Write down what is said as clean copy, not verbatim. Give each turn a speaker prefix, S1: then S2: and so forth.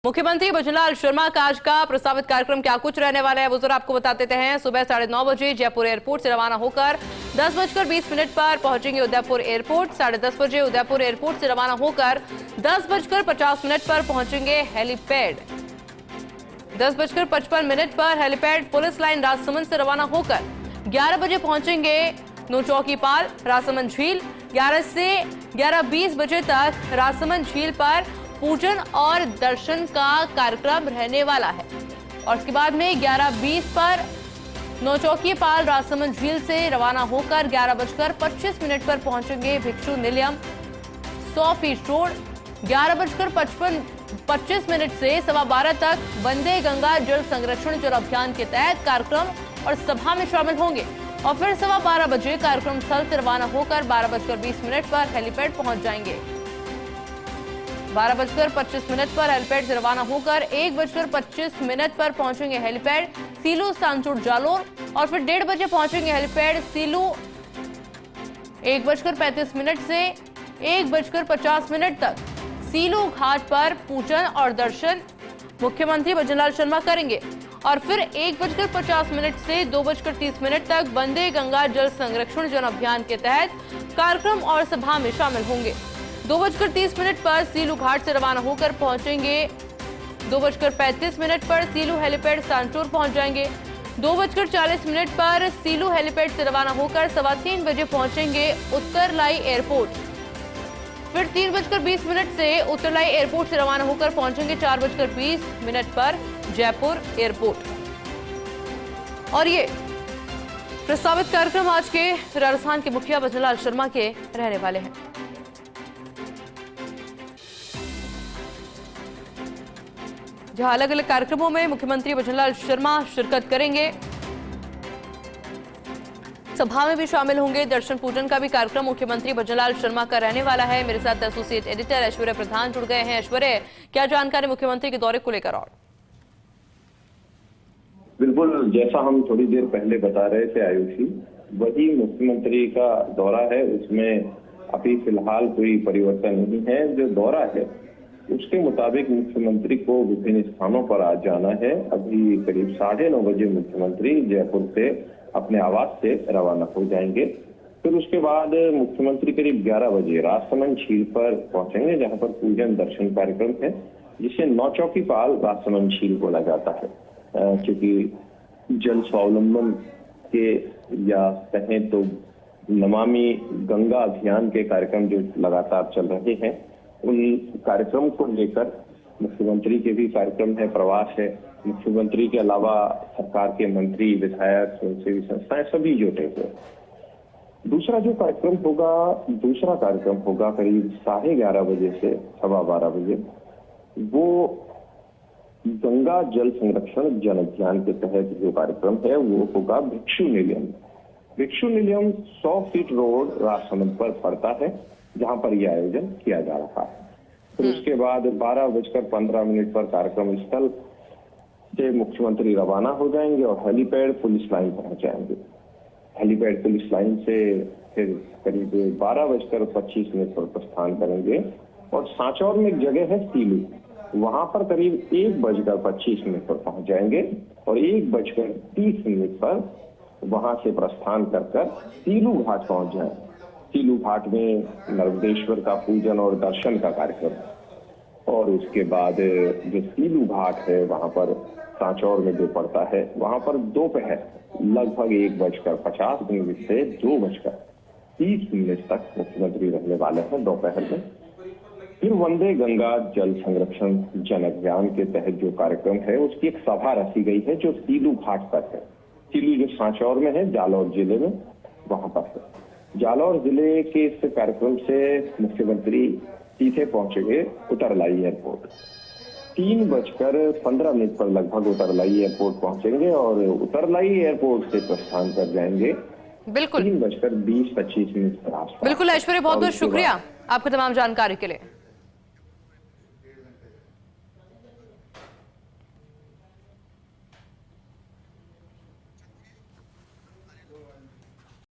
S1: मुख्यमंत्री भजनलाल शर्मा का आज का प्रस्तावित कार्यक्रम क्या कुछ रहने वाला है वो जरा आपको बता देते हैं। सुबह 9:30 बजे जयपुर एयरपोर्ट से रवाना होकर 10:20 पर पहुंचेंगे उदयपुर एयरपोर्ट। 10:30 बजे उदयपुर एयरपोर्ट से रवाना होकर 10:50 पर पहुंचेंगे हेलीपैड। 10:55 पर हेलीपैड पुलिस लाइन राजसमंद से रवाना होकर 11 बजे पहुंचेंगे नौचौकीपाल राजसमंद झील। 11 से 11:20 बजे तक राजसमंद झील पर पूजन और दर्शन का कार्यक्रम रहने वाला है और उसके बाद में 11:20 पर नौचौकीपाल राजसमंद झील से रवाना होकर 11:25 पर पहुंचेंगे भिक्षु निलयम 100 फीट रोड। 11:55 से 12:15 तक वंदे गंगा जल संरक्षण जल अभियान के तहत कार्यक्रम और सभा में शामिल होंगे और फिर 12:15 बजे कार्यक्रम स्थल से रवाना होकर 12:20 पर हेलीपैड पहुंच जाएंगे। 12:25 पर हेलीपैड से रवाना होकर 1:25 पर पहुंचेंगे हेलीपैड सीलू सांचोर जालोर और फिर 1:30 बजे पहुंचेंगे हेलीपैड सीलू। 1:35 से 1:50 तक सीलू घाट पर पूजन और दर्शन मुख्यमंत्री भजनलाल शर्मा करेंगे और फिर 1:50 से 2:30 तक वंदे गंगा जल संरक्षण जन अभियान के तहत कार्यक्रम और सभा में शामिल होंगे। 2:30 पर सीलू घाट से रवाना होकर पहुंचेंगे। 2:35 पर सीलू हेलीपैड सांचोर पहुंच जाएंगे। 2:40 पर सीलू हेलीपैड से रवाना होकर 3:15 बजे पहुंचेंगे उत्तरलाई एयरपोर्ट। फिर 3:20 से उत्तरलाई एयरपोर्ट से रवाना होकर पहुंचेंगे 4:20 पर जयपुर एयरपोर्ट। और ये प्रस्तावित कार्यक्रम आज के राजस्थान के मुखिया भजनलाल शर्मा के रहने वाले हैं। जहां अलग अलग कार्यक्रमों में मुख्यमंत्री भजनलाल शर्मा शिरकत करेंगे, सभा में भी शामिल होंगे। दर्शन पूजन का भी कार्यक्रम मुख्यमंत्री भजनलाल शर्मा का रहने वाला है। मेरे साथ एसोसिएट एडिटर ऐश्वर्य प्रधान जुड़ गए हैं। ऐश्वर्य, क्या जानकारी मुख्यमंत्री के दौरे को लेकर? और
S2: बिल्कुल, जैसा हम थोड़ी देर पहले बता रहे थे आयुषी, वही मुख्यमंत्री का दौरा है। उसमें अभी फिलहाल कोई परिवर्तन नहीं है। जो दौरा है उसके मुताबिक मुख्यमंत्री को विभिन्न स्थानों पर आज जाना है। अभी करीब 9:30 बजे मुख्यमंत्री जयपुर से अपने आवास से रवाना हो जाएंगे। फिर उसके बाद मुख्यमंत्री करीब 11 बजे राजसमंद झील पर पहुंचेंगे, जहां पर पूजन दर्शन कार्यक्रम है, जिसे नौचौकीपाल राजसमंद झील बोला जाता है। क्योंकि जल स्वावलंबन के या कहें तो नमामि गंगा अभियान के कार्यक्रम जो लगातार चल रहे हैं, उन कार्यक्रम को लेकर मुख्यमंत्री के भी कार्यक्रम है, प्रवास है। मुख्यमंत्री के अलावा सरकार के मंत्री, विधायक, स्वयंसेवी संस्थाएं सभी जुटे हुए। दूसरा कार्यक्रम होगा करीब 11:30 बजे से 12:15 बजे। वो गंगा जल संरक्षण जन अभियान के तहत जो कार्यक्रम है वो होगा भिक्षु निलयम। भिक्षु निलयम 100 फीट रोड राजसमंद पर पड़ता है, जहां पर यह आयोजन किया जा रहा है। फिर उसके बाद 12:15 पर कार्यक्रम स्थल से मुख्यमंत्री रवाना हो जाएंगे और हेलीपैड पुलिस लाइन पहुंच जाएंगे। हेलीपैड पुलिस लाइन से फिर करीब 12:25 पर प्रस्थान करेंगे और सांचौर में एक जगह है सीलू, वहां पर करीब 1:25 पर पहुंच जाएंगे और 1:30 पर वहां से प्रस्थान कर सीलू घाट पहुंच जाएंगे। सीलू घाट में नर्मदेश्वर का पूजन और दर्शन का कार्यक्रम और उसके बाद जो सीलू घाट है वहां पर सांचौर में जो पड़ता है, वहां पर दोपहर लगभग 1:50 से 2:30 तक मुख्यमंत्री रहने वाले हैं दोपहर में। फिर वंदे गंगा जल संरक्षण जन अभियान के तहत जो कार्यक्रम है उसकी एक सभा रखी गई है जो सीलू घाट पर है। सीलू जो सांचौर में है, जालौर जिले में, वहां पर है। जालौर जिले के इस कार्यक्रम से मुख्यमंत्री सीधे पहुंचेंगे उतरलाई एयरपोर्ट। 3:15 पर लगभग उतरलाई एयरपोर्ट पहुंचेंगे और उतरलाई एयरपोर्ट से प्रस्थान कर जाएंगे।
S1: बिल्कुल
S2: 3:20-25 पर।
S1: बिल्कुल ऐश्वर्य, बहुत बहुत शुक्रिया आपको तमाम जानकारी के लिए।